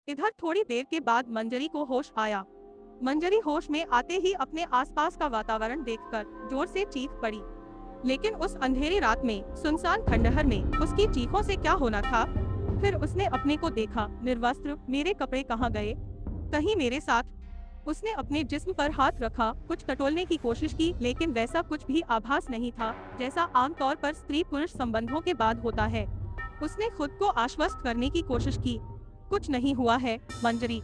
इधर थोड़ी देर के बाद मंजरी को होश आया। मंजरी होश में आते ही अपने आसपास का वातावरण देखकर जोर से चीख पड़ी। लेकिन उस अंधेरी रात में, सुनसान खंडहर में उसकी चीखों से क्या होना था। फिर उसने अपने को देखा, निर्वस्त्र। मेरे कपड़े कहाँ गए? कहीं मेरे साथ? उसने अपने जिस्म पर हाथ रखा, कुछ टटोलने की कोशिश की, लेकिन वैसा कुछ भी आभास नहीं था जैसा आमतौर पर स्त्री पुरुष संबंधों के बाद होता है। उसने खुद को आश्वस्त करने की कोशिश की, कुछ नहीं हुआ है, मंजरी।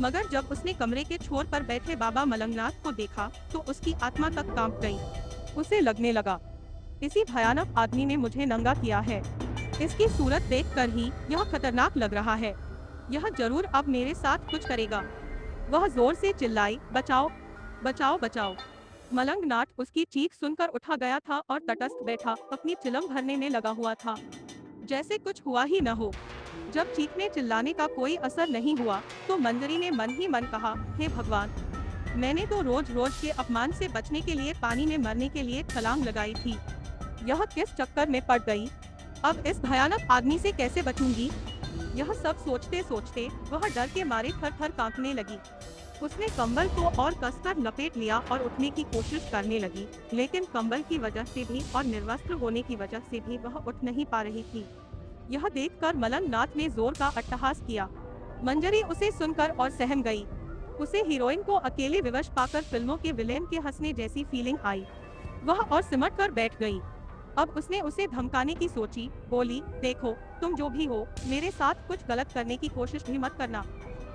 मगर जब उसने कमरे के छोर पर बैठे बाबा मलंगनाथ को देखा तो उसकी आत्मा तक कांप गई। उसे लगने लगा, इसी भयानक आदमी ने मुझे नंगा किया है। इसकी सूरत देखकर ही यह खतरनाक लग रहा है। यह जरूर अब मेरे साथ कुछ करेगा। वह जोर से चिल्लाई, बचाओ, बचाओ, बचाओ। मलंगनाथ उसकी चीख सुनकर उठा गया था और तटस्थ बैठा अपनी चिलम भरने में लगा हुआ था, जैसे कुछ हुआ ही न हो। जब चीखने चिल्लाने का कोई असर नहीं हुआ तो मंजरी ने मन ही मन कहा, हे भगवान, मैंने तो रोज रोज के अपमान से बचने के लिए पानी में मरने के लिए छलांग लगाई थी। यह किस चक्कर में पड़ गई? अब इस भयानक आदमी से कैसे बचूंगी? यह सब सोचते सोचते वह डर के मारे थर थर कांपने लगी। उसने कंबल को और कसकर लपेट लिया और उठने की कोशिश करने लगी, लेकिन कंबल की वजह से भी और निर्वस्त्र होने की वजह से भी वह उठ नहीं पा रही थी। यह देखकर मलंगनाथ ने जोर का अट्टहास किया। मंजरी उसे सुनकर और सहम गई। उसे हीरोइन को अकेले विवश पाकर फिल्मों के विलेन के हंसने जैसी फीलिंग आई। वह और सिमट कर बैठ गई। अब उसने उसे धमकाने की सोची, बोली, देखो, तुम जो भी हो, मेरे साथ कुछ गलत करने की कोशिश भी मत करना।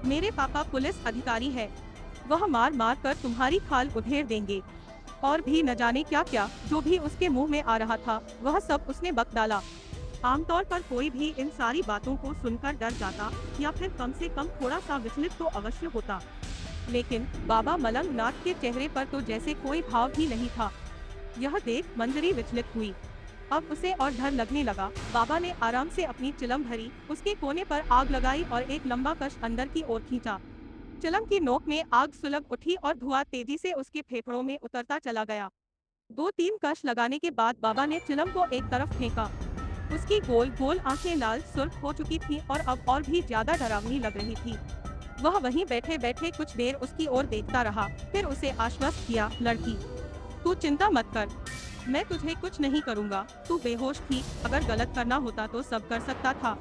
मेरे पापा पुलिस अधिकारी है, वह मार मार कर तुम्हारी खाल उधेड़ देंगे। और भी न जाने क्या क्या जो भी उसके मुंह में आ रहा था वह सब उसने बक डाला। आमतौर पर कोई भी इन सारी बातों को सुनकर डर जाता या फिर कम से कम थोड़ा सा विचलित तो अवश्य होता, लेकिन बाबा मलंगनाथ के चेहरे पर तो जैसे कोई भाव ही नहीं था। यह देख मंजरी विचलित हुई। अब उसे और डर लगने लगा। बाबा ने आराम से अपनी चिलम भरी, उसके कोने पर आग लगाई और एक लंबा कश अंदर की ओर खींचा। चिलम की नोक में आग सुलग उठी और धुआं तेजी से उसके फेफड़ों में उतरता चला गया। 2-3 कश लगाने के बाद बाबा ने चिलम को एक तरफ फेंका। उसकी गोल गोल आंखें लाल सुर्ख हो चुकी थीं और अब और भी ज्यादा डरावनी लग रही थी। वह वहीं बैठे बैठे कुछ देर उसकी ओर देखता रहा, फिर उसे आश्वस्त किया, लड़की, तू चिंता मत कर, मैं तुझे कुछ नहीं करूँगा। तू बेहोश थी, अगर गलत करना होता तो सब कर सकता था।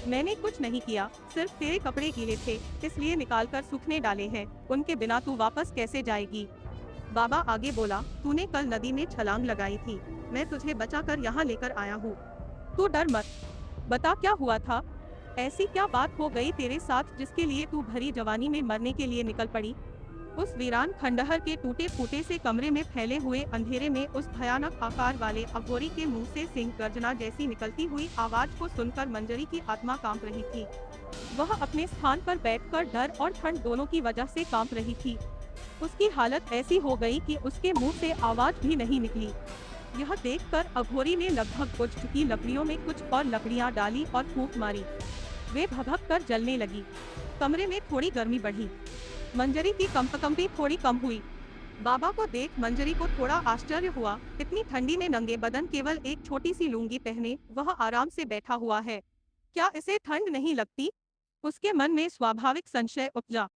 मैंने कुछ नहीं किया, सिर्फ तेरे कपड़े गीले थे, इसलिए निकाल कर सूखने डाले हैं। उनके बिना तू वापस कैसे जाएगी? बाबा आगे बोला, तूने कल नदी में छलांग लगाई थी, मैं तुझे बचाकर यहाँ लेकर आया हूँ। तू डर मत, बता क्या हुआ था? ऐसी क्या बात हो गई तेरे साथ जिसके लिए तू भरी जवानी में मरने के लिए निकल पड़ी? उस वीरान खंडहर के टूटे फूटे से कमरे में फैले हुए अंधेरे में उस भयानक आकार वाले अघोरी के मुंह से सिंह गर्जना जैसी निकलती हुई आवाज को सुनकर मंजरी की आत्मा कांप रही थी। वह अपने स्थान पर बैठकर डर और ठंड दोनों की वजह से कांप रही थी। उसकी हालत ऐसी हो गई कि उसके मुंह से आवाज भी नहीं निकली। यह देखकर अघोरी ने लगभग बुझ चुकी लकड़ियों में कुछ और लकड़ियां डाली और फूंक मारी। वे भभक कर जलने लगी। कमरे में थोड़ी गर्मी बढ़ी। मंजरी की कंपकंपी थोड़ी कम हुई। बाबा को देख मंजरी को थोड़ा आश्चर्य हुआ। इतनी ठंडी में नंगे बदन केवल एक छोटी सी लुंगी पहने वह आराम से बैठा हुआ है, क्या इसे ठंड नहीं लगती? उसके मन में स्वाभाविक संशय उपजा।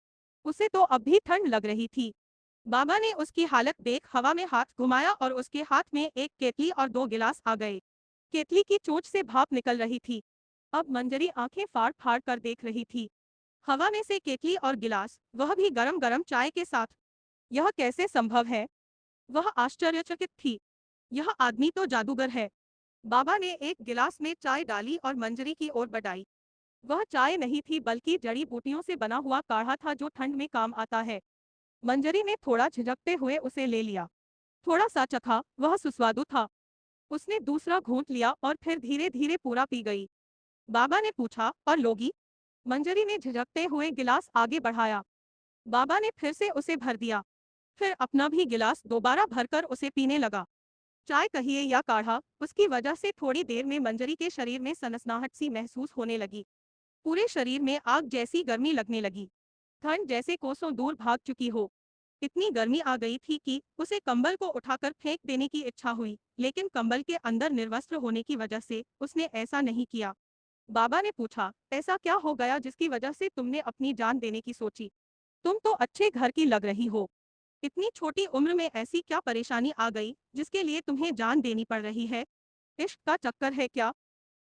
उसे तो अब भी ठंड लग रही थी। बाबा ने उसकी हालत देख हवा में हाथ घुमाया और उसके हाथ में एक केतली और 2 गिलास आ गए। केतली की चोंच से भाप निकल रही थी। अब मंजरी आंखें फाड़ फाड़ कर देख रही थी। हवा में से केतली और गिलास, वह भी गरम गरम चाय के साथ। यह कैसे संभव है? वह आश्चर्यचकित थी। यह आदमी तो जादूगर है। बाबा ने एक गिलास में चाय डाली और मंजरी की ओर बढ़ाई। वह चाय नहीं थी बल्कि जड़ी बूटियों से बना हुआ काढ़ा था जो ठंड में काम आता है। मंजरी ने थोड़ा झिझकते हुए उसे ले लिया। थोड़ा सा चखा, वह सुस्वादु था। उसने दूसरा घूंट लिया और फिर धीरे धीरे पूरा पी गई। बाबा ने पूछा, और लोगी? मंजरी ने झिझकते हुए गिलास आगे बढ़ाया। बाबा ने फिर से उसे भर दिया, फिर अपना भी गिलास दोबारा भरकर उसे पीने लगा। चाय कहिए या काढ़ा, उसकी वजह से थोड़ी देर में मंजरी के शरीर में सनसनाहट सी महसूस होने लगी। पूरे शरीर में आग जैसी गर्मी लगने लगी। ठंड जैसे कोसों दूर भाग चुकी हो। इतनी गर्मी आ गई थी कि उसे कंबल को उठाकर फेंक देने की इच्छा हुई, लेकिन कंबल के अंदर निर्वस्त्र होने की वजह से उसने ऐसा नहीं किया। बाबा ने पूछा, ऐसा क्या हो गया जिसकी वजह से तुमने अपनी जान देने की सोची? तुम तो अच्छे घर की लग रही हो। इतनी छोटी उम्र में ऐसी क्या परेशानी आ गई जिसके लिए तुम्हें जान देनी पड़ रही है? इश्क का चक्कर है क्या?